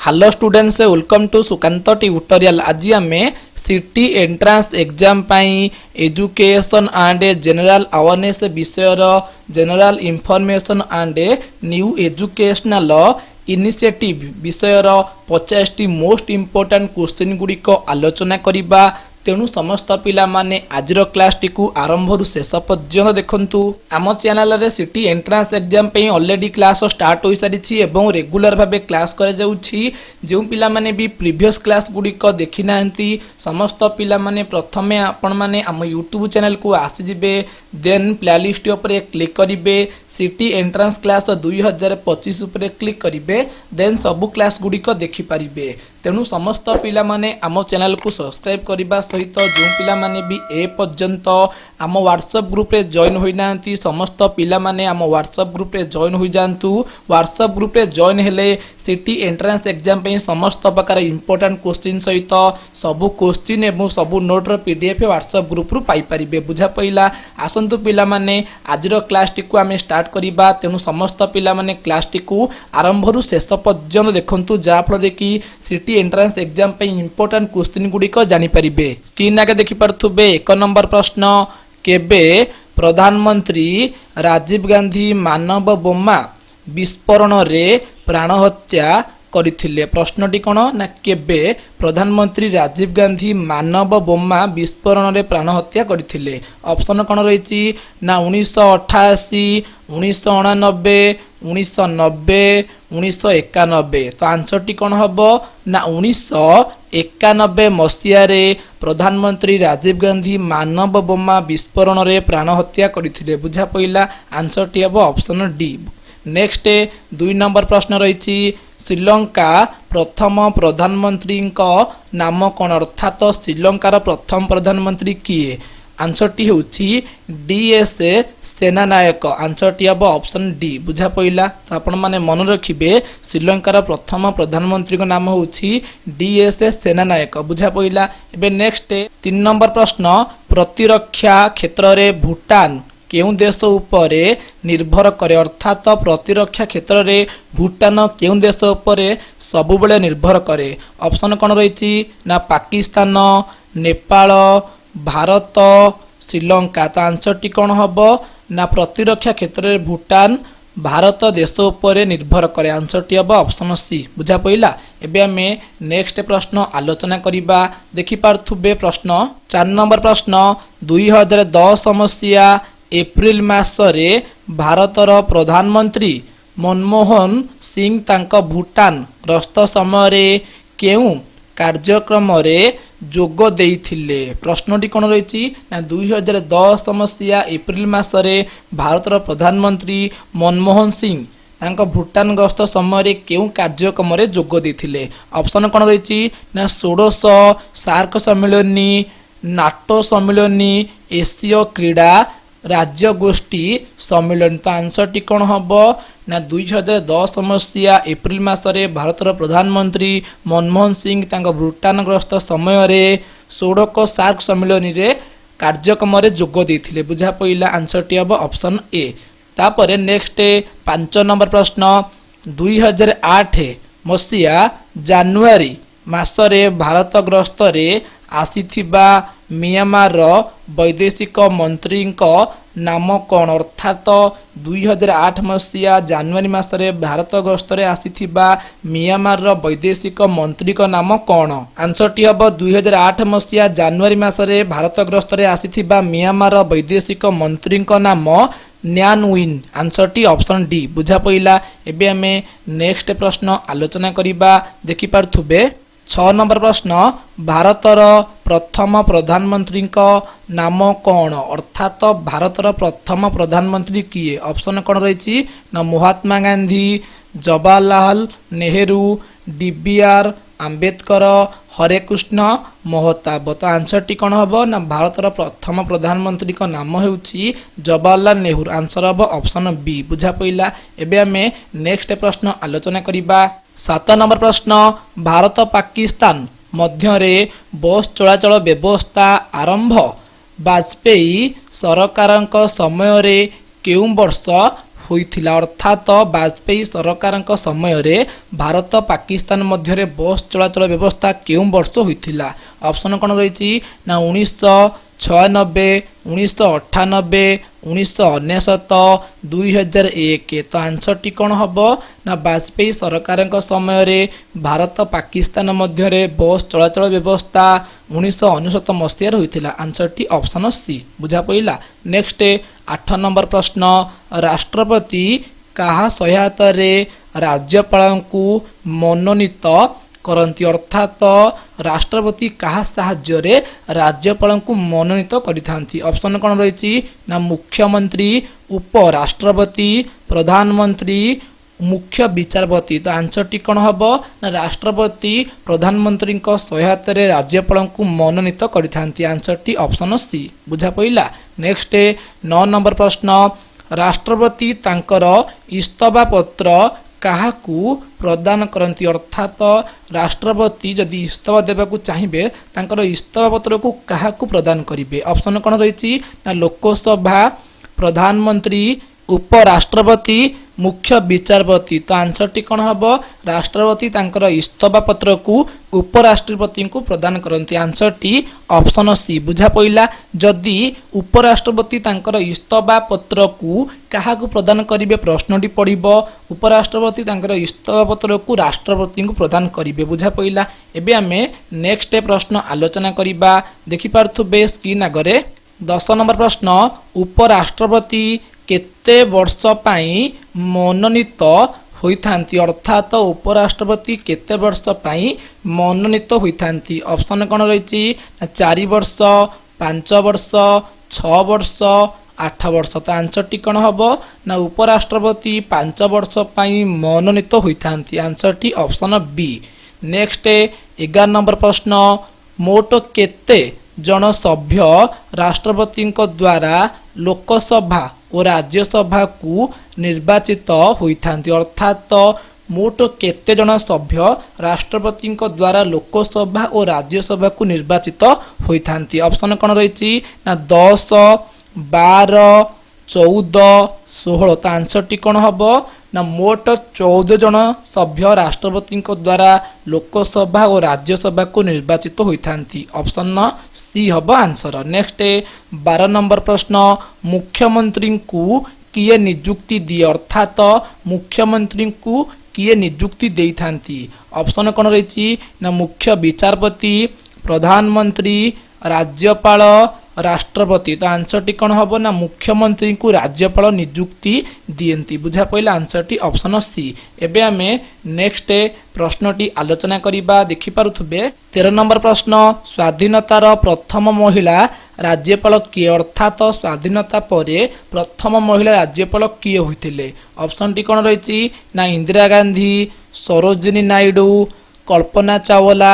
Hello students welcome to Sukant tutorial. आज आम CT entrance exam पाई एजुकेशन एंड जनरल अवेयरनेस विषयर general information and new educational initiative विषयर 50 most important question गुड़िक आलोचना करिबा। तेणु समस्त पिला माने आजर क्लास टी आरंभ रु शेष पर्यंत देखंतु। आम चैनल रे सिटी एंट्रांस एग्जाम पे ऑलरेडी क्लास स्टार्ट हो सारी एवं रेगुलर भाबे क्लास करे जाउछि। जो पिला माने भी प्रीवियस क्लास गुड़िक देखि नांती समस्त पिला माने प्रथमे आपण माने आम यूट्यूब चैनल को आसी जिबे, देन प्लेलिस्ट ऊपर क्लिक करिवे, सिटी एंट्रांस क्लास 2025 उपरे क्लिक करिवे, देन सबु क्लास गुड़िक देखि पारिबे। तेणु समस्त पिला माने आम चैनल को सब्सक्राइब करबा सहित जो पिला माने भी ए पर्यंत आम व्हाट्सएप ग्रुप रे जॉइन होई नांती समस्त पिला माने आम व्हाट्सएप ग्रुप रे जॉइन होई जानतु। व्हाट्सएप ग्रुप रे जॉइन हेले सिटी एंट्रांस एग्जाम पे समस्त प्रकार इंपोर्टेंट क्वेश्चन सहित सबु क्वेश्चन एवं सबु नोट रो पीडीएफ व्हाट्सएप ग्रुप रु पाई परिबे। बुझा पइला? आसंतु पिला माने आजर क्लास टी को आमे स्टार्ट करिबा। तेणु समस्त पिला माने क्लास टी को आरंभ रु शेष पर्यंत देखंतु, जा फल देखि सिटी एंट्रांस एग्जाम पे इंपोर्टेंट क्वेश्चन गुडी को जानि परिबे। स्क्रीन आगे देखि परथुबे 1 नंबर प्रश्न, केबे प्रधानमंत्री राजीव गांधी मानव बोमा विस्फोरण रे प्राण हत्या करथिले? प्रश्नटी कोन ना केबे प्रधानमंत्री राजीव गांधी मानव बोमा विस्फोरण रे प्राण हत्या करथिले? ऑप्शन कोन रहिछि ना 1988, 1989, 1990, 1991। तो आंसर टी कोन हबो ना 1991 मसीहा रे प्रधानमंत्री राजीव गांधी मानव बोमा विस्फोरण रे प्राण हत्या करथिले। बुझा पइला? आंसर टी हबो ऑप्शन डी। नेक्स्ट 2 नंबर प्रश्न रहिछि, श्रीलंका प्रथम प्रधानमंत्री नाम कौन? अर्थात श्रीलंकार प्रथम प्रधानमंत्री किए? आंसर टी होछि डीएस सेनानायक। आंसर टी हम ऑप्शन डी। बुझा पइला? तो आपण माने मन रखिबे श्रीलंकार प्रथम प्रधानमंत्री को नाम होछि डीएस सेनानायक। बुझा पइला? एबे नेक्स्ट 3 नंबर प्रश्न, प्रतिरक्षा क्षेत्र रे भूटान केउं देश उपरे निर्भर करे? अर्थात प्रतिरक्षा क्षेत्र रे भूटान केउं देश उपरे सबुबले निर्भर करे? ऑप्शन कोन रहिछि ना पाकिस्तान, नेपाल, भारत, श्रीलंका। तो आंसर टी कोन हबो ना प्रतिरक्षा क्षेत्र रे भूटान भारत देश उपरे निर्भर करे? आंसर टी हबो ऑप्शन सी। बुझा पइला? एबे हमें नेक्स्ट प्रश्न आलोचना करिबा। देखि पारथुबे प्रश्न 4 नंबर प्रश्न, 2010 मसीहा एप्रिल मासरे भारतर प्रधानमंत्री मनमोहन सिंह तांको भूटान गस्त समय केउं कार्यक्रम रे जोग देइथिले? प्रश्नटी कोन रहिछि ना 2010 मसीहा एप्रिल मासरे भारतर प्रधानमंत्री मनमोहन सिंह तांको भूटान गस्त समय केउं कार्यक्रम रे जोग देइथिले? ऑप्शन कोन रहिछि ना 16 सार्क सम्मेलनी, नाटो सम्मेलनी, एशिया क्रीड़ा राज्य गोष्ठी सम्मेलन। तो आंसर टी कोन हबो ना 2010 मसीहा एप्रिल मासरे भारतर प्रधानमंत्री मनमोहन सिंह तांको भूटान ग्रस्त समय रे 16 सार्क सम्मेलन रे कार्यक्रम रे जोग देइथिले। बुझा पइला? आंसर टी हबो ऑप्शन ए। तापरे नेक्स्ट 5 नंबर प्रश्न, 2008 मसीहा जनवरी मासरे भारत ग्रस्त रे आसीथिबा म्यांमार वैदेशिक मंत्री नाम कौन? अर्थात 2008 मसीहा जनवरी मासरे भारत गस्त रे आसीथिबा म्यांमार वैदेशिक मंत्री नाम कौन? आंसर टी हबो 2008 मसीहा जनवरी मासरे भारत ग्रस्त रे आसीथिबा म्यांमार वैदेशिक मंत्री नाम न्यान विन। आंसर टी ऑप्शन डी। बुझा पइला? एबे हमें नेक्स्ट प्रश्न आलोचना करिबा। देखि पारथुबे 6 नंबर प्रश्न, भारतर प्रथम प्रधानमंत्री नाम कौन? अर्थात भारतर प्रथम प्रधानमंत्री किए? ऑप्शन कौन रही ना महात्मा गांधी, जवाहरलाल नेहरू, डीबीआर आंबेडकर, हरेकृष्ण महताब। तो आंसर टी कौन हम ना भारतर प्रथम प्रधानमंत्री नाम होउछि जवाहरलाल नेहरू। आंसर हम ऑप्शन बी। बुझा पइला? एबे हमें नेक्स्ट प्रश्न आलोचना करिबा। 7 नंबर प्रश्न, भारत पाकिस्तान मध्य रे बस चलाचल व्यवस्था आरंभ वाजपेयी सरकारक समय रे केउं वर्ष ହୋଇଥିଲା अर्थात वाजपेयी सरकारଙ୍କ ସମୟରେ भारत पाकिस्तान ମଧ୍ୟରେ बस चलाचल व्यवस्था केउं वर्ष ହୋଇଥିଲା ऑप्शन कोन रहिछि ना 1996 1998 1999 2001 तो आंसर टी कोन हबो ना वाजपेयी सरकारଙ୍କ ସମୟରେ भारत पाकिस्तान ମଧ୍ୟରେ बस चलाचल व्यवस्था 1999 मसीह होइथिला आंसर टी ऑप्शन सी बुझा पइला नेक्स्ट 8 नंबर प्रश्न राष्ट्रपति कहा सहायता रे राज्यपालଙ୍କୁ मनोनीत करती अर्थात राष्ट्रपति कहा साहाय्य राज्यपालଙ୍କୁ मनोनीत करिथांती ऑप्शन कोन रहिछि ना मुख्यमंत्री उपराष्ट्रपति प्रधानमंत्री मुख्य विचारपति तो आंसर टी कोन हबो ना राष्ट्रपति प्रधानमंत्री को सहायता रे राज्यपालଙ୍କୁ मनोनीत करिथांती आंसर टी ऑप्शन सी बुझा पइला नेक्स्ट 9 नंबर प्रश्न राष्ट्रपति तांकर इस्तफा पत्र काहाकू प्रदान करती अर्थात राष्ट्रपति जदि इस्तफा देबाकू चाहिए तांकर इस्तफा पत्र को काहाकू प्रदान करिवे ऑप्शन कोन रहिछि ना लोकसभा प्रधानमंत्री उपराष्ट्रपति मुख्य विचारपति तो आंसर टी कोन हबो राष्ट्रपति तांकर इस्तफा पत्र को उपराष्ट्रपति को प्रदान करती आंसर टी ऑप्शन सी बुझा पइला जदि उपराष्ट्रपति तांकर इस्तफा पत्र को काहाकू प्रदान करिवे प्रश्नटी पड़िबो उपराष्ट्रपति तांकर इस्तफा पत्र को राष्ट्रपति को प्रदान करिवे बुझा पइला एबे हमें नेक्स्ट प्रश्न आलोचना करिबा देखि पारथुबे स्क्रीन आगरे 10 नंबर प्रश्न उपराष्ट्रपति केते वर्ष पाई मनोनीत होइथांती अर्थात उपराष्ट्रपति केते वर्ष पाई मनोनीत होइथांती ऑप्शन कोन रहिछि 4 वर्ष 5 वर्ष 6 वर्ष 8 वर्ष तो आंसर टी कोन हबो ना उपराष्ट्रपति 5 वर्ष पाई मनोनीत होइथांती आंसर टी ऑप्शन बी नेक्स्ट 11 नंबर प्रश्न मोट केते जन सभ्य राष्ट्रपति द्वारा लोकसभा और राज्यसभा को निर्वाचित होइथांती अर्थात मोट केते जन सभ्य राष्ट्रपति द्वारा लोकसभा और राज्यसभा को निर्वाचित होइथांती ऑप्शन कोन रहिछि ना 10 12 14 16 तो आंसर टी कोन हबो ना मोट 14 जन सभ्य राष्ट्रपति द्वारा लोकसभा और राज्यसभा को निर्वाचित होइथांती ऑप्शन सी हबो आंसर नेक्स्ट 12 नंबर प्रश्न मुख्यमंत्री को किए नियुक्ति दिए अर्थात मुख्यमंत्री को किए नियुक्ति देइथांती ऑप्शन कोन रहिछि ना मुख्य विचारपति प्रधानमंत्री राज्यपाल राष्ट्रपति तो आंसर टी कोन हबो ना मुख्यमंत्री को राज्यपाल नियुक्ति दियंती बुझा पइला आंसर टी ऑप्शन सी एबे हमें नेक्स्ट प्रश्न टी आलोचना करिबा देखि पारुथबे 13 नंबर प्रश्न स्वाधीनतार प्रथम महिला राज्यपाल किए अर्थात स्वाधीनता परे प्रथम महिला राज्यपाल किए होइथिले ऑप्शन टी कोन रहिछि ना इंदिरा गांधी सरोजिनी नायडू कल्पना चावला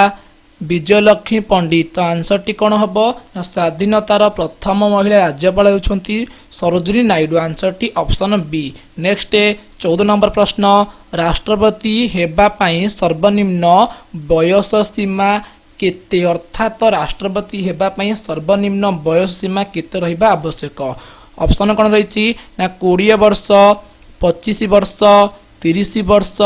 विजयलक्ष्मी पंडित तो आंसर टी कोन हबो ना स्वाधीनतार प्रथम महिला राज्यपाल होउछंती सरोजिनी नायडू आंसर टी ऑप्शन बी नेक्स्ट 14 नंबर प्रश्न राष्ट्रपति हेबा पई सर्वनिम्न बयस सीमा केते अर्थात राष्ट्रपति हेबा पई सर्वनिम्न बयस सीमा केते रहिबा आवश्यक ऑप्शन कोन रहिछि ना 20 वर्ष 25 वर्ष 30 वर्ष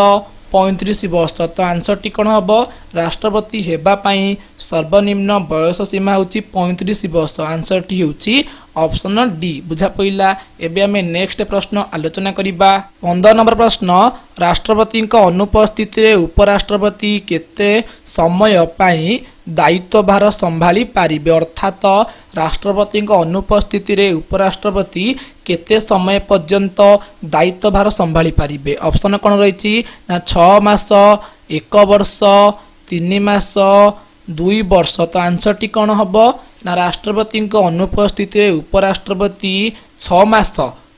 35 वर्ष तो आंसर टी कोन हबो राष्ट्रपति हेबा पई सर्वनिम्न बयस सीमा होची 35 वर्ष आंसर टी होची ऑप्शन डी बुझा पइला एबे हमें नेक्स्ट प्रश्न आलोचना करिबा 15 नंबर प्रश्न राष्ट्रपति को अनुपस्थिति रे उपराष्ट्रपति केते समय पाई दायित्व भार संभाली पारिबे अर्थात राष्ट्रपति को अनुपस्थिति रे उपराष्ट्रपति केते समय पर्यंत दायित्व भार संभाली पारिबे ऑप्शन कोन रहिछि ना 6 मास 1 वर्ष 3 मास 2 वर्ष तो आंसर टी कोन हबो ना राष्ट्रपति को अनुपस्थिति रे उपराष्ट्रपति 6 मास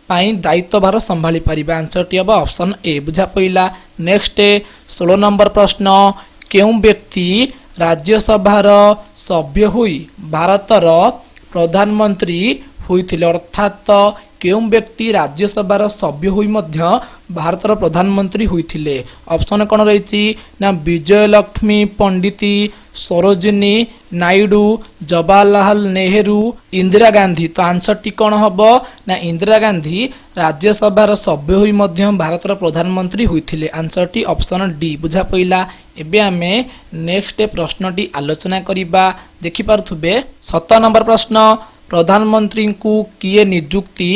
पाई दायित्व भार संभाली पारिबे आंसर टी हबो ऑप्शन ए बुझा पइला नेक्स्ट 16 नंबर प्रश्न केउं व्यक्ति राज्यसभार सभ्य हुई भारतर प्रधानमंत्री होइथिले अर्थात केउं व्यक्ति राज्यसभार सभ्य हुई मध्य ଭାରତର ପ୍ରଧାନମନ୍ତ୍ରୀ ହୋଇଥିଲେ? ଅପସନ କ'ଣ ରହିଛି ନା ବିଜୟଲକ୍ଷ୍ମୀ ପଣ୍ଡିତ, ସରୋଜିନୀ ନାଇଡୁ, ଜବାହରଲାଲ ନେହେରୁ, ଇନ୍ଦିରା ଗାନ୍ଧୀ। ତ ଆନ୍ସରଟି କ'ଣ ହେବ ନା ଇନ୍ଦିରା ଗାନ୍ଧୀ ରାଜ୍ୟସଭାର ସଭ୍ୟ ହୋଇ ମଧ୍ୟ ଭାରତର ପ୍ରଧାନମନ୍ତ୍ରୀ ହୋଇଥିଲେ। ଆନ୍ସରଟି ଅପସନ ଡି। ବୁଝା ପଇଲା। ଏବେ ଆମେ ନେକ୍ସଟ ପ୍ରଶ୍ନଟି ଆଲୋଚନା କରିବା। ଦେଖିପାରୁଥିବେ 7 ନମ୍ବର ପ୍ରଶ୍ନ, ପ୍ରଧାନମନ୍ତ୍ରୀଙ୍କୁ କିଏ ନିଯୁକ୍ତି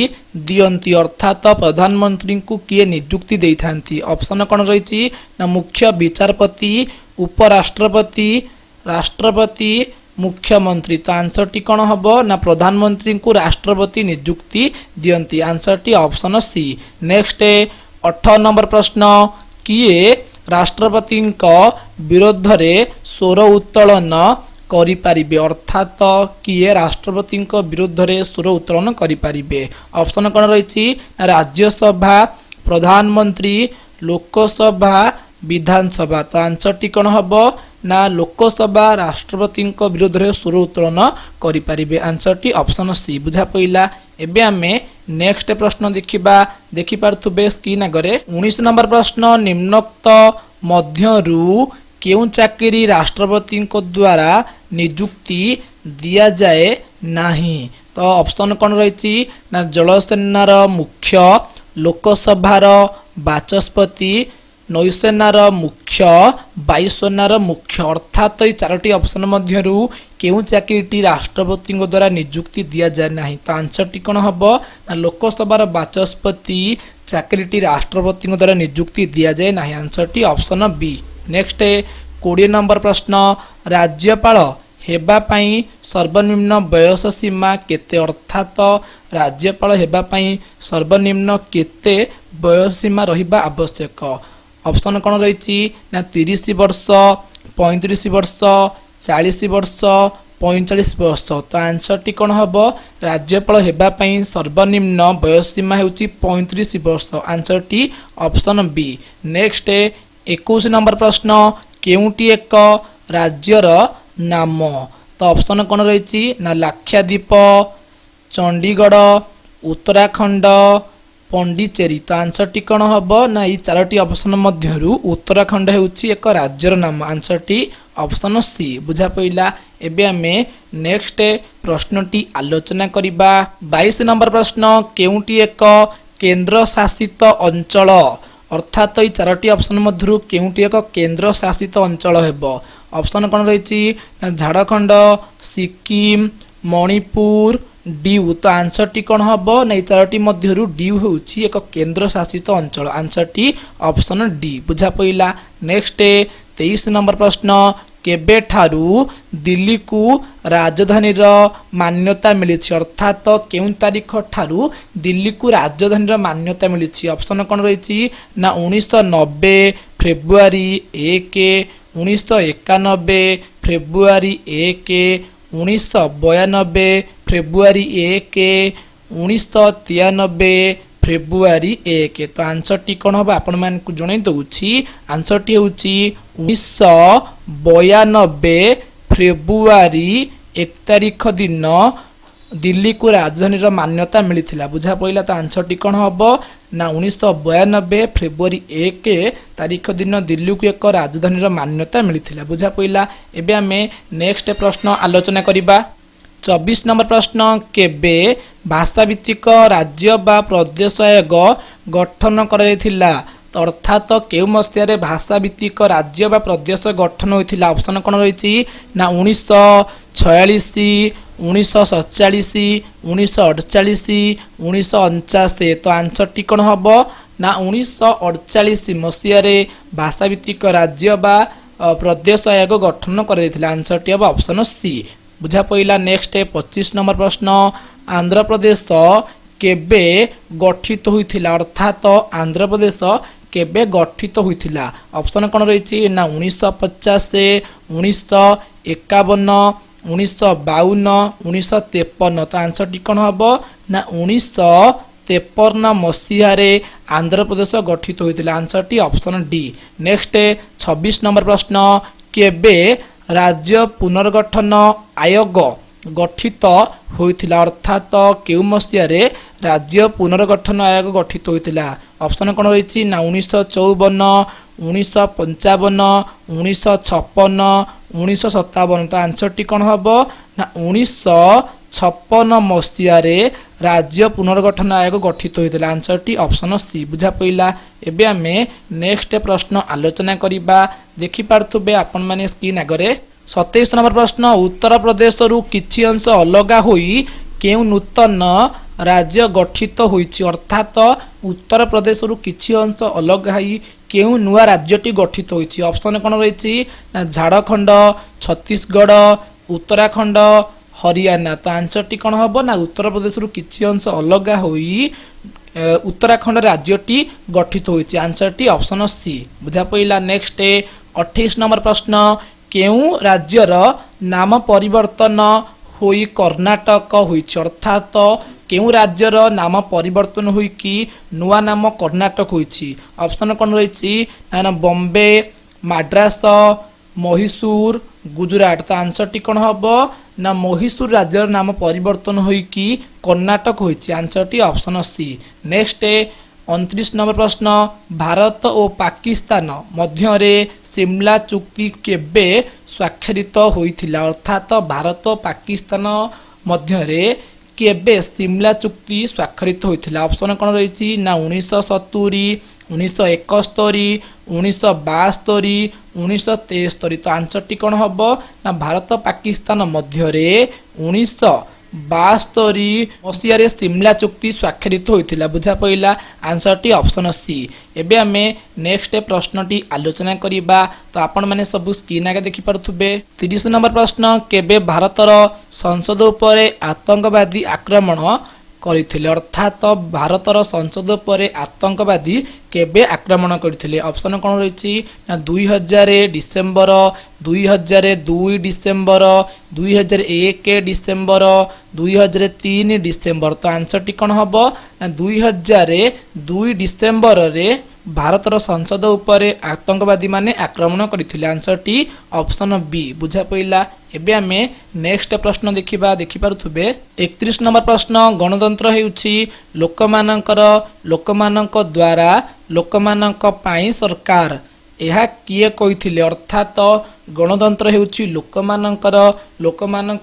ଦିଅନ୍ତି? ଅର୍ଥାତ ପ୍ରଧାନମନ୍ତ୍ରୀଙ୍କୁ କିଏ ନିଯୁକ୍ତି ଦେଇଥାନ୍ତି? ଅପସନ କ'ଣ ରହିଛି ନା ମୁଖ୍ୟ ବିଚାରପତି, ଉପରାଷ୍ଟ୍ରପତି, ରାଷ୍ଟ୍ରପତି, ମୁଖ୍ୟମନ୍ତ୍ରୀ। ତ ଆନ୍ସରଟି କ'ଣ ହେବ ନା ପ୍ରଧାନମନ୍ତ୍ରୀଙ୍କୁ ରାଷ୍ଟ୍ରପତି ନିଯୁକ୍ତି ଦିଅନ୍ତି। ଆନ୍ସରଟି ଅପସନ ସି। ନେକ୍ସଟ 8 ନମ୍ବର ପ୍ରଶ୍ନ, କିଏ ରାଷ୍ଟ୍ରପତିଙ୍କ ବିରୋଧରେ ସ୍ୱର ଉତ୍ତୋଳନ କରିପାରିବେ? ଅର୍ଥାତ କିଏ ରାଷ୍ଟ୍ରପତିଙ୍କ ବିରୋଧରେ ସ୍ୱର ଉତ୍ତୋଳନ କରିପାରିବେ? ଅପସନ କ'ଣ ରହିଛି ନା ରାଜ୍ୟସଭା, ପ୍ରଧାନମନ୍ତ୍ରୀ, ଲୋକସଭା, ବିଧାନସଭା। ତ ଆନ୍ସରଟି କ'ଣ ହେବ ନା ଲୋକସଭା ରାଷ୍ଟ୍ରପତିଙ୍କ ବିରୋଧରେ ସ୍ୱର ଉତ୍ତୋଳନ କରିପାରିବେ। ଆନ୍ସରଟି ଅପସନ ସି। ବୁଝା ପଇଲା। ଏବେ ଆମେ ନେକ୍ସଟ ପ୍ରଶ୍ନ ଦେଖିବା। ଦେଖିପାରୁଥିବେ ସ୍କ୍ରିନ୍ ଆଗରେ 19 ନମ୍ବର ପ୍ରଶ୍ନ, ନିମ୍ନୋକ୍ତ ମଧ୍ୟରୁ କେଉଁ ଚାକିରି ରାଷ୍ଟ୍ରପତିଙ୍କ ଦ୍ୱାରା ନିଯୁକ୍ତି ଦିଆଯାଏ ନାହିଁ? ତ ଅପସନ କ'ଣ ରହିଛି ନା ଜଳସେନାର ମୁଖ୍ୟ, ଲୋକସଭାର ବାଚସ୍ପତି, ନୌସେନାର ମୁଖ୍ୟ, ବାୟୁସେନାର ମୁଖ୍ୟ। ଅର୍ଥାତ ଏହି 4ଟି ଅପସନ ମଧ୍ୟରୁ କେଉଁ ଚାକିରିଟି ରାଷ୍ଟ୍ରପତିଙ୍କ ଦ୍ୱାରା ନିଯୁକ୍ତି ଦିଆଯାଏ ନାହିଁ? ତ ଆନ୍ସରଟି କ'ଣ ହେବ ନା ଲୋକସଭାର ବାଚସ୍ପତି ଚାକିରିଟି ରାଷ୍ଟ୍ରପତିଙ୍କ ଦ୍ୱାରା ନିଯୁକ୍ତି ଦିଆଯାଏ ନାହିଁ। ଆନ୍ସରଟି ଅପସନ ବି। ନେକ୍ସଟ 20 ନମ୍ବର ପ୍ରଶ୍ନ, ରାଜ୍ୟପାଳ ହେବା ପାଇଁ ସର୍ବନିମ୍ନ ବୟସ ସୀମା କେତେ? ଅର୍ଥାତ ରାଜ୍ୟପାଳ ହେବା ପାଇଁ ସର୍ବନିମ୍ନ କେତେ ବୟସ ସୀମା ରହିବା ଆବଶ୍ୟକ? ଅପସନ କ'ଣ ରହିଛି ନା 30 ବର୍ଷ, 35 ବର୍ଷ, 40 ବର୍ଷ, 45 ବର୍ଷ। ତ ଆନ୍ସରଟି କ'ଣ ହେବ ରାଜ୍ୟପାଳ ହେବା ପାଇଁ ସର୍ବନିମ୍ନ ବୟସ ସୀମା ହେଉଛି 35 ବର୍ଷ। ଆନ୍ସରଟି ଅପସନ ବି। ନେକ୍ସଟ 21 ନମ୍ବର ପ୍ରଶ୍ନ, କେଉଁଟି ଏକ ରାଜ୍ୟର ନାମ? ତ ଅପସନ କ'ଣ ରହିଛି ନା ଲାକ୍ଷାଦ୍ୱୀପ, ଚଣ୍ଡିଗଡ଼, ଉତ୍ତରାଖଣ୍ଡ, ପଣ୍ଡିଚେରୀ। ତ ଆନ୍ସରଟି କ'ଣ ହେବ ନା ଏହି 4ଟି ଅପସନ ମଧ୍ୟରୁ ଉତ୍ତରାଖଣ୍ଡ ହେଉଛି ଏକ ରାଜ୍ୟର ନାମ। ଆନ୍ସରଟି ଅପସନ ସି। ବୁଝା ପଇଲା। ଏବେ ଆମେ ନେକ୍ସଟ ପ୍ରଶ୍ନଟି ଆଲୋଚନା କରିବା। 22 ନମ୍ବର ପ୍ରଶ୍ନ, କେଉଁଟି ଏକ କେନ୍ଦ୍ର ଶାସିତ ଅଞ୍ଚଳ? ଅର୍ଥାତ ଏହି 4ଟି ଅପସନ ମଧ୍ୟରୁ କେଉଁଟି ଏକ କେନ୍ଦ୍ର ଶାସିତ ଅଞ୍ଚଳ ହେବ? ଅପସନ କ'ଣ ରହିଛି ନା ଝାଡ଼ଖଣ୍ଡ, ସିକିମ, ମଣିପୁର, ଡିୟୁ। ତ ଆନ୍ସରଟି କ'ଣ ହେବ ନା ଏହି 4ଟି ମଧ୍ୟରୁ ଡିୟୁ ହେଉଛି ଏକ କେନ୍ଦ୍ର ଶାସିତ ଅଞ୍ଚଳ। ଆନ୍ସରଟି ଅପସନ ଡି। ବୁଝା ପଇଲା। ନେକ୍ସଟ 23 ନମ୍ବର ପ୍ରଶ୍ନ, କେବେଠାରୁ ଦିଲ୍ଲୀକୁ ରାଜଧାନୀର ମାନ୍ୟତା ମିଳିଛି? ଅର୍ଥାତ କେଉଁ ତାରିଖ ଠାରୁ ଦିଲ୍ଲୀକୁ ରାଜଧାନୀର ମାନ୍ୟତା ମିଳିଛି? ଅପସନ କ'ଣ ରହିଛି ନା 1990 ଫେବୃଆରୀ 1, 1991 ଫେବୃଆରୀ 1, 1992 ଫେବୃଆରୀ 1, 1993 ଫେବୃଆରୀ 1। ତ ଆନ୍ସରଟି କ'ଣ ହେବ ଆପଣମାନଙ୍କୁ ଜଣାଇ ଦେଉଛି। ଆନ୍ସରଟି ହେଉଛି 1992 ଫେବୃଆରୀ 1 ତାରିଖ ଦିନ ଦିଲ୍ଲୀକୁ ରାଜଧାନୀର ମାନ୍ୟତା ମିଳିଥିଲା। ବୁଝା ପଇଲା। ତ ଆନ୍ସରଟି କ'ଣ ହେବ ନା 1992 ଫେବୃଆରୀ 1 ତାରିଖ ଦିନ ଦିଲ୍ଲୀକୁ ଏକ ରାଜଧାନୀର ମାନ୍ୟତା ମିଳିଥିଲା। ବୁଝା ପଇଲା। ଏବେ ଆମେ ନେକ୍ସଟ ପ୍ରଶ୍ନ ଆଲୋଚନା କରିବା। 24 ନମ୍ବର ପ୍ରଶ୍ନ, କେବେ ଭାଷାଭିତ୍ତିକ ରାଜ୍ୟ ବା ପ୍ରଦେଶ ଆୟୋଗ ଗଠନ କରାଯାଇଥିଲା? ଅର୍ଥାତ କେଉଁ ମସିହାରେ ଭାଷାଭିତ୍ତିକ ରାଜ୍ୟ ବା ପ୍ରଦେଶ ଗଠନ ହୋଇଥିଲା? ଅପସନ କ'ଣ ରହିଛି ନା 1946, 1947, 1948, 1949। ତ ଆନ୍ସରଟି କ'ଣ ହେବ ନା 1948 ମସିହାରେ ଭାଷାଭିତ୍ତିକ ରାଜ୍ୟ ବା ପ୍ରଦେଶ ଆୟୋଗ ଗଠନ କରାଯାଇଥିଲା। ଆନ୍ସରଟି ହେବ ଅପସନ ସି। ବୁଝା ପଇଲା। ନେକ୍ସଟ 25 ନମ୍ବର ପ୍ରଶ୍ନ, ଆନ୍ଧ୍ରପ୍ରଦେଶ କେବେ ଗଠିତ ହୋଇଥିଲା? ଅର୍ଥାତ ଆନ୍ଧ୍ରପ୍ରଦେଶ କେବେ ଗଠିତ ହୋଇଥିଲା? ଅପସନ କ'ଣ ରହିଛି ନା 1950, 1951, 1952, 1953। ତ ଆନ୍ସରଟି କ'ଣ ହେବ ନା 1953 ମସିହାରେ ଆନ୍ଧ୍ରପ୍ରଦେଶ ଗଠିତ ହୋଇଥିଲା। ଆନ୍ସରଟି ଅପସନ ଡି। ନେକ୍ସଟ 26 ନମ୍ବର ପ୍ରଶ୍ନ, କେବେ ରାଜ୍ୟ ପୁନର୍ଗଠନ ଆୟୋଗ ଗଠିତ ହୋଇଥିଲା? ଅର୍ଥାତ କେଉଁ ମସିହାରେ ରାଜ୍ୟ ପୁନର୍ଗଠନ ଆୟୋଗ ଗଠିତ ହୋଇଥିଲା? ऑप्शन कौन रही ना 1954, 1955, 1956, 1957। तो आंसर टी कौन हम ना 1956 मसीह राज्य पुनर्गठन आयोग गठित होता। आंसर टी ऑप्शन सी बुझा पड़ा। एबे आमे नेक्स्ट प्रश्न आलोचना करबा। देखि पारथुबे आपण माने स्क्रीन आगरे 27 नंबर प्रश्न, उत्तर प्रदेश रु किछि अंश अलगा होई केउ नूतन राज्य गठित होईछि। अर्थात उत्तर प्रदेश रु किछि अंश अलग होई केउ नुआ राज्यटी गठित होईछि। ऑप्शन कोन रहिछि ना झारखंड, छत्तीसगढ़, उत्तराखंड, हरियाणा। तो आंसर टी कोन हबो ना उत्तर प्रदेश रु किछि अंश अलगा होई उत्तराखंड राज्यटी गठित होईछि। आंसर टी ऑप्शन सी बुझा पइला। नेक्स्ट 28 नंबर प्रश्न, केउ राज्यर नाम परिवर्तन होई कर्णाटक होईछि। अर्थात केउ राज्यर नाम परिवर्तन होई कि नुआ नाम कर्णाटक होईछि। ऑप्शन कोन रहिछि ना बॉम्बे, मद्रास, मैसूर, गुजरात। तो आंसर टी कोन हबो ना मैसूर राज्यर नाम परिवर्तन होई कि कर्णाटक होईछि। आंसर टी ऑप्शन सी। नेक्स्ट 29 नंबर प्रश्न, भारत और पाकिस्तान मध्य सिमला चुक्ति केबे स्वाक्षरित होइथिला। अर्थात भारत और पाकिस्तान मध्य केबे सिमला चुक्ति स्वाक्षरित होइथिला। ऑप्शन कोन रहिछि ना 1970, 1971, 1972, 1973। तो आंसर टी कोन हबो ना भारत पाकिस्तान मध्य 1972 मसीह सिमला चुक्ति स्वाक्षरित होइथिला। बुझा पइला। आंसर टी ऑप्शन सी। एबे आमे नेक्स्ट प्रश्न टी आलोचना करिबा। तो आपण माने सब स्क्रीन आगे देखि पारथुबे। 30 नंबर प्रश्न, केबे भारतर संसद उपरे आतंकवादी आक्रमण करथिले। अर्थात भारतर संसद उपरे आतंकवादी केबे आक्रमण करथिले। ऑप्शन कोन रहिछि ना 2000 डिसेंबर, 2002 डिसेंबर, 2001 डिसेंबर, 2003 डिसेंबर। तो आंसर टी कोन हबो ना 2002 डिसेंबर रे भारतर संसद उपरे आतंकवादी माने आक्रमण करथिले। आंसर टी ऑप्शन बी बुझा पइला। एबे आमे नेक्स्ट प्रश्न देखिबा। देखि पारुथुबे 31 नंबर प्रश्न, गणतंत्र हेउछि लोकमानक द्वारा लोकमानक पाई सरकार। यह किए कहिथिले। अर्थात गणतंत्र हेउछि लोकमानक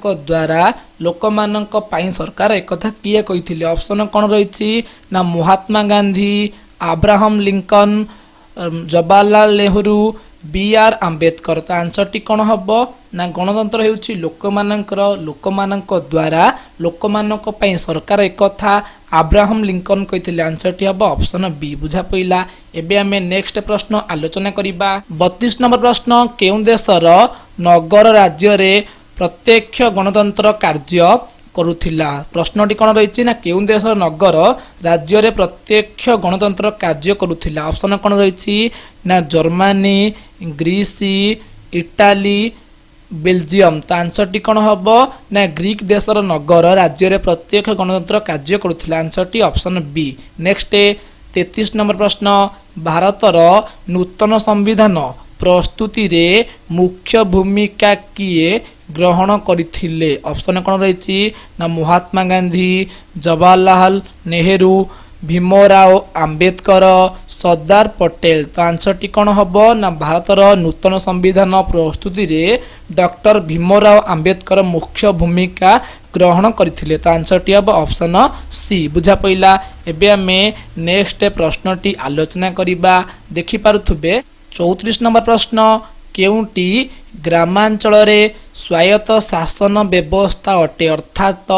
द्वारा लोकमानक पाई सरकार। एक कथा किए कहिथिले। ऑप्शन कोन रहिछि ना Mahatma Gandhi, Abraham Lincoln, Jawaharlal Nehru, B R. Ambedkar. तो आंसर टी कोन हबो ना गणतंत्र हेउछि लोकमानक द्वारा लोकमानक पई सरकार। एक कथा अब्राहम लिंकन कहिथिले। आंसर टी हबो ऑप्शन बी बुझा पइला। एबे हमें नेक्स्ट प्रश्न आलोचना करिबा। 32 नंबर प्रश्न, केउ देशर नगर राज्य रे प्रत्यक्ष गणतंत्र कार्य करुथिला। प्रश्नटी कोन रहिछि ना केउ देशर नगर राज्य रे प्रत्यक्ष गणतंत्र कार्य करुथिला। ऑप्शन कोन रहिछि ना जर्मनी, ग्रीस, इटाली, बेल्जियम। तो आंसर टी कोन हबो ना ग्रीक देशर नगर राज्य रे प्रत्यक्ष गणतंत्र कार्य करुथिला। आंसर टी ऑप्शन बी। नेक्स्ट 33 नंबर प्रश्न, भारतर नूतन संविधान प्रस्तुति रे मुख्य भूमिका किए ग्रहण करथिले। ऑप्शन कोन रहिछि ना महात्मा गांधी, जवाहरलाल नेहरू, भीमराव आंबेडकर, सरदार पटेल। तो आंसर टी कोन हबो ना भारतर नूतन संविधान प्रस्तुति रे डॉक्टर भीमराव आंबेडकर मुख्य भूमिका ग्रहण करथिले। तो आंसर टी हबो ऑप्शन सी बुझा पइला। एबे हमें नेक्स्ट प्रश्न टी आलोचना करिबा। देखि पारुथुबे 34 नंबर प्रश्न, केउटी ग्रामांचल रे स्वायत्त शासन व्यवस्था अटे। अर्थात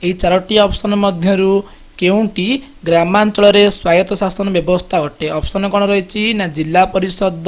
ये चारोटी ऑप्शन मध्यरु केउटी ग्रामांचल रे स्वायत्त शासन व्यवस्था अटे। ऑप्शन कोन रहिछि ना जिला परिषद,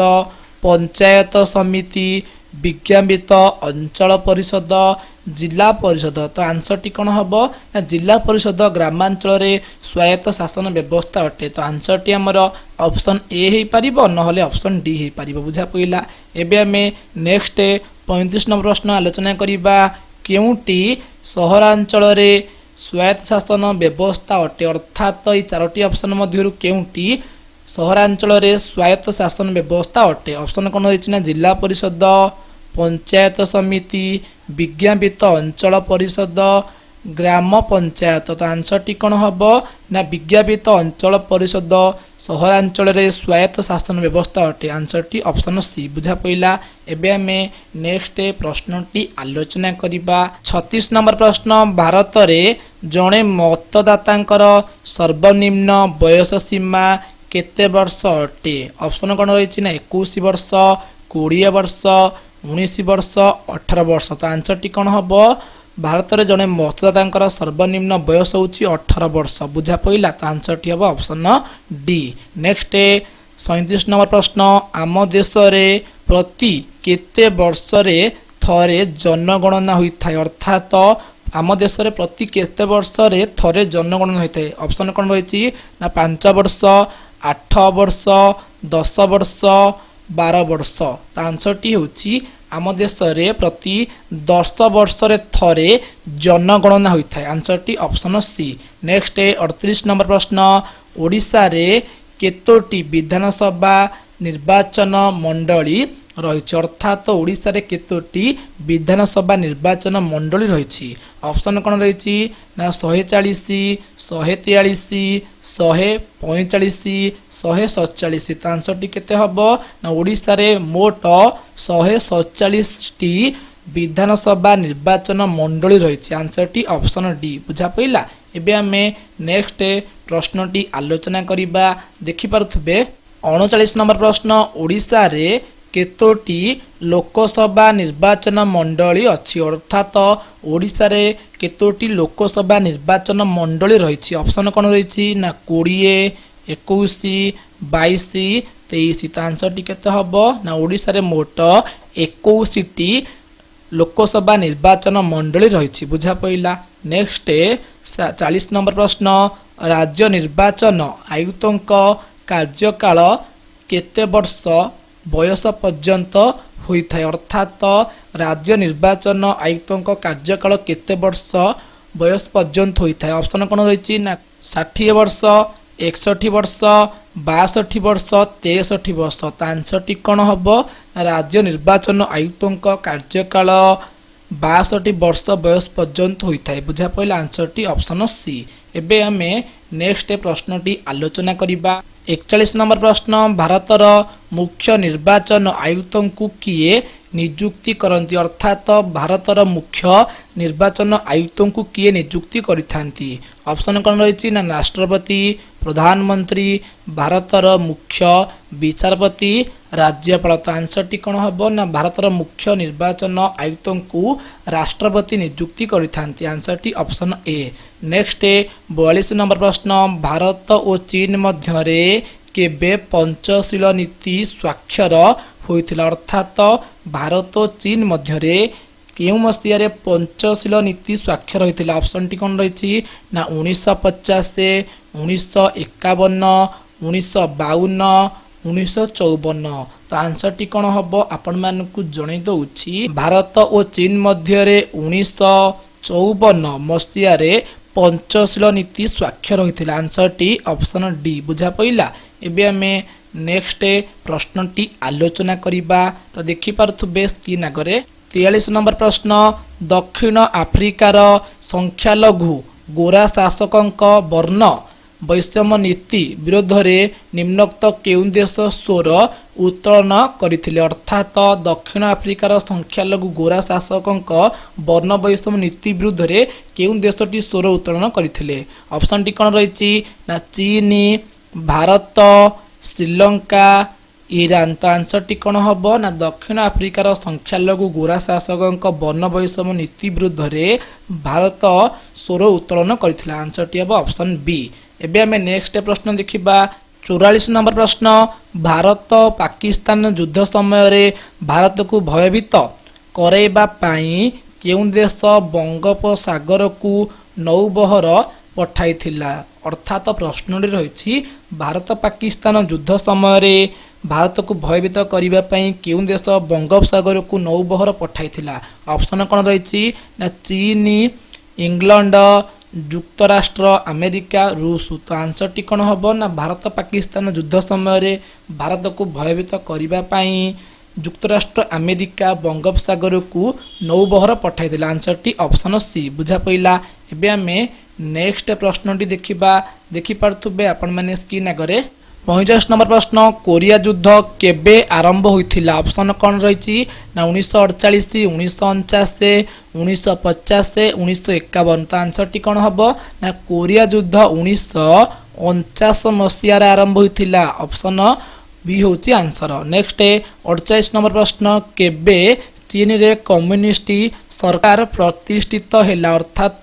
पंचायत समिति, विज्ञापित अंचल परिषद, जिला परिषद। तो आंसर टी कोन हबो ना जिला परिषद ग्रामांचल रे स्वायत्त शासन व्यवस्था अटे। तो आंसर टी हमर ऑप्शन ए हे परिबो नहले ऑप्शन डी हे परिबो बुझा पइला। एबे हमें नेक्स्ट 35 नंबर प्रश्न आलोचना करिबा। केउटी सहरांचल रे स्वायत्त शासन व्यवस्था अटे। अर्थात ये चारोटी ऑप्शन मध्यरु केउटी सहरांचल रे स्वायत्त शासन व्यवस्था अटे। ऑप्शन कोन रहिछि ना जिला परिषद, पंचायत समिति, विज्ञापित अंचल परिषद, ग्राम पंचायत। तो आंसर टी कोन हबो ना विज्ञापित अंचल परिषद सहरांचल स्वायत्त शासन व्यवस्था अटे आंसर टी ऑप्शन सी बुझा पइला। एबे आमे नेक्स्ट प्रश्नटी आलोचना करिबा 36 नंबर प्रश्न भारत रे जणे मतदातांकर सर्वनिम्न बयस सीमा केते वर्ष अटे ऑप्शन कोन रहिछि ना 21 वर्ष 20 वर्ष 19 वर्ष 18 वर्ष तो आंसर टी कोन हबो भारत रे जणे मतदातांकर सर्वनिम्न बयस होछि 18 वर्ष बुझा पइला तो आंसर टी हबो ऑप्शन डी। नेक्स्ट 37 नंबर प्रश्न आम देश रे प्रति केते वर्ष रे थरे जनगणना होइथाय अर्थात आम देश रे प्रति केते वर्ष रे थरे जनगणना होइथाय ऑप्शन कोन रहिछि ना 5 वर्ष 8 वर्ष 10 वर्ष 12 वर्ष तो आंसर टी होछि आम देश रे प्रति 10 वर्ष रे थरे जनगणना होइथाय आंसर टी ऑप्शन सी। नेक्स्ट 38 नंबर प्रश्न ओडिशा रे केतोटी विधानसभा निर्वाचन मंडली रही अर्थात ओडिशा रे केतोटी विधानसभा निर्वाचन मंडली रही ऑप्शन कौन रही ना 140 143 145 147 तो आंसर टी केते हबो ना ओडिशा रे मोट 147 टी विधानसभा निर्वाचन मंडली रही आंसर टी ऑप्शन डी बुझा पइला। एबे आमे नेक्स्ट प्रश्नटी आलोचना करिबा देखि पारुथबे 39 नंबर प्रश्न ओडिशा रे केतोटी लोकसभा निर्वाचन मंडली अच्छी अर्थात ओडिशा रे केतोटी लोकसभा निर्वाचन मंडली रही ऑप्शन कौन रही ना 20 21 22 23 तो आंसर टी केते हबो ना ओडिशा रे मोट 21 टी लोकसभा निर्वाचन मंडली रही बुझा पइला। नेक्स्ट 40 नंबर प्रश्न राज्य निर्वाचन आयुक्तक कार्यकाल केते वर्ष बयस पर्यंत होइथाय अर्थात राज्य निर्वाचन आयुक्तक कार्यकाल केते वर्ष बयस पर्यंत होइथाय ऑप्शन कोन रहिछि ना 60 वर्ष 61 वर्ष 62 वर्ष 63 वर्ष तो आंसर टी कोन हबो राज्य निर्वाचन आयुक्तक कार्यकाल 62 वर्ष बयस पर्यंत होइथाय बुझा पइला आंसर टी ऑप्शन सी। एबे आमे नेक्स्ट प्रश्नटी आलोचना करिबा 41 नंबर प्रश्न भारतर मुख्य निर्वाचन आयुक्त को किए नियुक्ति करती अर्थात भारतर मुख्य निर्वाचन आयुक्त को किए नियुक्ति करिथांती ऑप्शन कौन रही ना राष्ट्रपति प्रधानमंत्री भारतर मुख्य विचारपति राज्यपाल तो आंसर टी कौन हम ना भारतर मुख्य निर्वाचन आयुक्त को राष्ट्रपति नियुक्ति करिथांती आंसर टी ऑप्शन ए। नेक्स्ट 42 नंबर प्रश्न भारत और चीन मध्यरे केबे पंचशील नीति स्वाक्षर होइथिला अर्थात भारत और चीन मध्यरे केउ मसियारे पंचशील नीति स्वाक्षर होइथिला ऑप्शन टी कोन रहिछि ना 1950 1951 1952 1954 तो आंसर टी कोन हबो आपण मानकु जणै दउछि भारत और चीन मध्यरे 1954 मसियारे पंचशील नीति स्वाक्षर होइथिला आंसर टी ऑप्शन डी बुझा पइला। एबे आमे नेक्स्ट प्रश्नटी आलोचना करिबा तो देखि पारथुबे स्क्रीन आगरे 43 नंबर प्रश्न दक्षिण आफ्रिकार संख्यालघु गोरा शासकंक वर्ण वैषम्य नीति विरोध में निम्नोक्त केउं देश स्वर उत्तोलन करथिले अर्थात दक्षिण आफ्रिकार संख्यालघु गोरा शासकंक वर्ण वैषम्य नीति विरोध में केउं देशटी स्वर उत्तोलन करथिले ऑप्शन टी कोन रहिछि ना चीन भारत श्रीलंका ईरान तो आंसर टी कोन हबो ना दक्षिण आफ्रिकार संख्यालघु गोरा शासकंक वर्ण वैषम्य नीति विरोध में भारत स्वर उत्तोलन करथिला आंसर टी हबो ऑप्शन बी। एबे हमें नेक्स्ट प्रश्न देखिबा 44 नंबर प्रश्न भारत पाकिस्तान युद्ध समय रे भारत को भयभीत करैबा पाई केउं देश बंगोपसागर को नौबहर पठाइथिला अर्थात प्रश्नटी रही भारत पाकिस्तान युद्ध समय रे भारत को भयभीत करने पाई केउं देश बंगोपसागर को नौबहर पठाइथिला ऑप्शन कौन रही ना चीन इंग्लैंड युक्तराष्ट्र अमेरिका रूस तो आंसर टी कौन हम ना भारत पाकिस्तान युद्ध समय रे भारत को भयभीत करने पाई युक्तराष्ट्र अमेरिका बंगोपसागर को नौबहर पठाई आंसर टी ऑप्शन सी बुझा पइला। एबे आमे नेक्स्ट प्रश्नटी देखिबा देखि पारथुबे आपण माने स्क्रीन आगरे 45 नंबर प्रश्न कोरिया युद्ध केबे आरंभ होइथिला ऑप्शन कौन रही ना 1948 1949 1950 1951 तो आंसर टी कौन हम ना कोरिया युद्ध 1949 मसीह आरंभ होइथिला ऑप्शन बी होची आंसर। नेक्स्ट 48 नंबर प्रश्न केबे चीन रे कम्युनिस्ट सरकार प्रतिष्ठित हैला अर्थात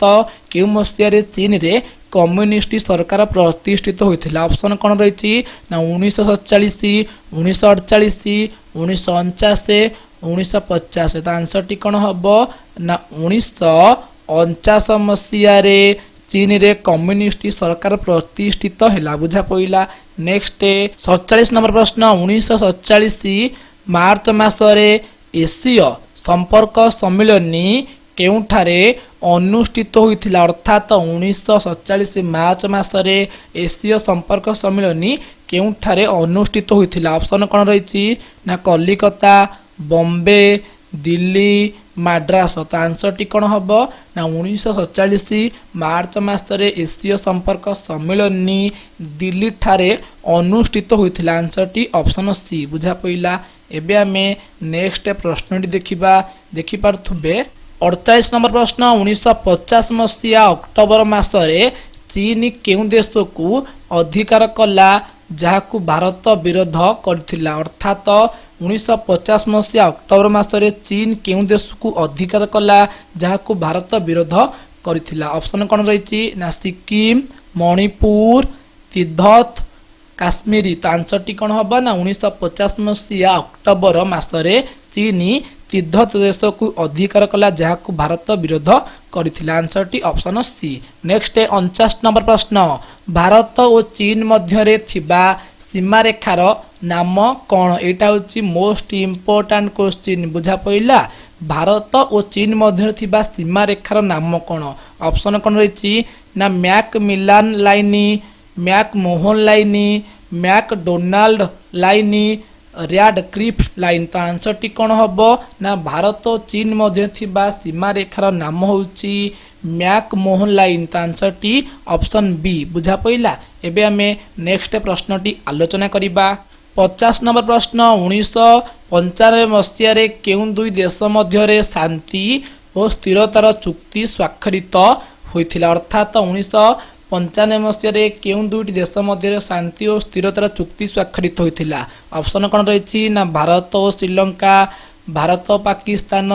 केउ मसीह चीन रे कम्युनिस्ट सरकार प्रतिष्ठित होइथिला ऑप्शन कौन रही ना 1947 1948 1949 1950 तो आंसर टी कौन हम ना 1949 मसीह चीन रे कम्युनिस्ट सरकार प्रतिष्ठित हैला बुझा पइला। नेक्स्ट 47 नंबर प्रश्न 1947 मार्च मासरे एसीय संपर्क सम्मेलनी केउठारे अनुष्ठित होइथिला अर्थात 1947 मार्च मासरे एसीय संपर्क सम्मेलनी केउठारे अनुष्ठित होइथिला ऑप्शन कौन रही ना कलिकता बॉम्बे दिल्ली माड्रास तो आंसर टी कौन हम ना 1947 मार्च मासरे एसीय संपर्क सम्मेलनी दिल्ली ठारे अनुष्ठित होइथिला आंसर टी ऑप्शन सी बुझा पइला। एबे आमे नेक्स्ट प्रश्न देखि पारथुबे 48 नंबर प्रश्न 1950 मसीहा अक्टोबर मासरे चीन केउ देश को अधिकार कला जहाकू भारत विरोध करथिला अर्थात 1950 मसीहा अक्टोबर मासरे चीन केउ देश को अधिकार कला जहाकू भारत विरोध करथिला ऑप्शन कौन रही ना सिक्किम मणिपुर तिब्बत काश्मीरी तो आंसर टी कौन हम ना 1950 मसीहा अक्टोबर मासरे चीन तिब्बत देश को अधिकार कला जहाकू भारत विरोध करथिला आंसर टी ऑप्शन सी। नेक्स्ट 49 नंबर प्रश्न भारत और चीन मध्यरे थिबा सीमा रेखार नाम कौन एटा होची मोस्ट इम्पोर्टेंट क्वेश्चन बुझा पइला भारत और चीन मध्य थिबा सीमा रेखार नाम कौन ऑप्शन कौन रही ना Macmillan line McMahon line McDonald line Radcliffe line तो आंसर टी कौन हम ना भारत और चीन मध्य थिबा सीमा रेखार नाम होची मैक मोहन लाइन तो आंसर टी ऑप्शन बी बुझा पइला। एबे आमे नेक्स्ट प्रश्न टी आलोचना करिबा 50 नंबर प्रश्न 1995 मसीह केउं दुई देश मध्य शांति और स्थिरतार चुक्ति स्वाक्षरित होइथिला अर्थात 1995 मसीह केउं दुईटी देश मध्य शांति और स्थिरतार चुक्ति स्वाक्षरित होइथिला ऑप्शन कौन रही ना भारत और श्रीलंका भारत और पाकिस्तान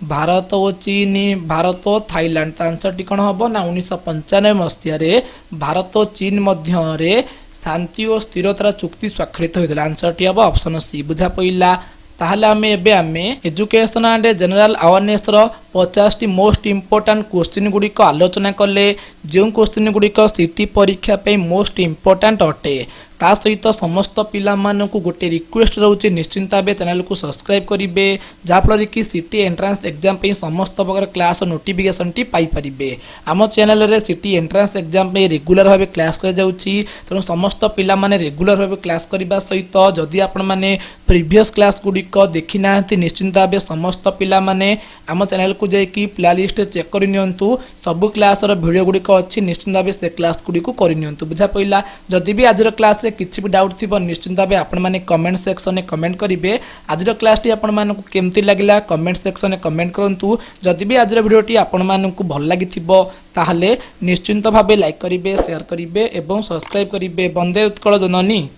भारत और चीन भारत और थाईलैंड तो आंसर टी कौन हम ना 1995 मसीह भारत और चीन मध्य शांति और स्थिरतार चुक्ति स्वाक्षरित होइथिला आंसर टी हम ऑप्शन सी बुझा पइला। ताहले आमे एबे आमे एजुकेशन एंड जनरल अवेयरनेस रो 50 टी मोस्ट इम्पोर्टेंट क्वेश्चन गुडी को आलोचना कले जो क्वेश्चन गुडी को सीटी परीक्षा पे मोस्ट इम्पोर्टेंट अटे ता सहित समस्त पिला मानकु गोटे रिक्वेस्ट रहउची निश्चिंत भाबे चैनल को सब्सक्राइब करिवे जा फल कि सीटी एंट्रेंस एग्जाम पे समस्त प्रकार क्लास नोटिफिकेशन टी पाई परिबे। आम चैनल रे सीटी एंट्रेंस एग्जाम पे रेगुलर भाबे क्लास कर जाउची तेणु समस्त पिला माने रेगुलर भाबे क्लास करबा सहित जदि आपण माने प्रीवियस क्लास गुडी को देखि नाहंती निश्चिंत भाबे समस्त पिला माने आम चैनल को जाई कि प्लेलिस्ट चेक करि नियंतु सब क्लास रो वीडियो गुडी को अछि निश्चिंत भाबे से क्लास गुडी को करि नियंतु बुझा पइला। जदि भी आज रो क्लास किसी भी डाउट थी निश्चिंत भाव आपण मैंने कमेंट सेक्शन में कमेंट करेंगे आज क्लास टी आपण मानक केमती लगिला कमेंट सेक्शन में कमेंट करूँ जदि भी आज वीडियोटी आपण मानक भल लगी ताहले निश्चिंत भाव लाइक करेंगे शेयर करेंगे और सब्सक्राइब करेंगे। वंदे उत्कल जननी।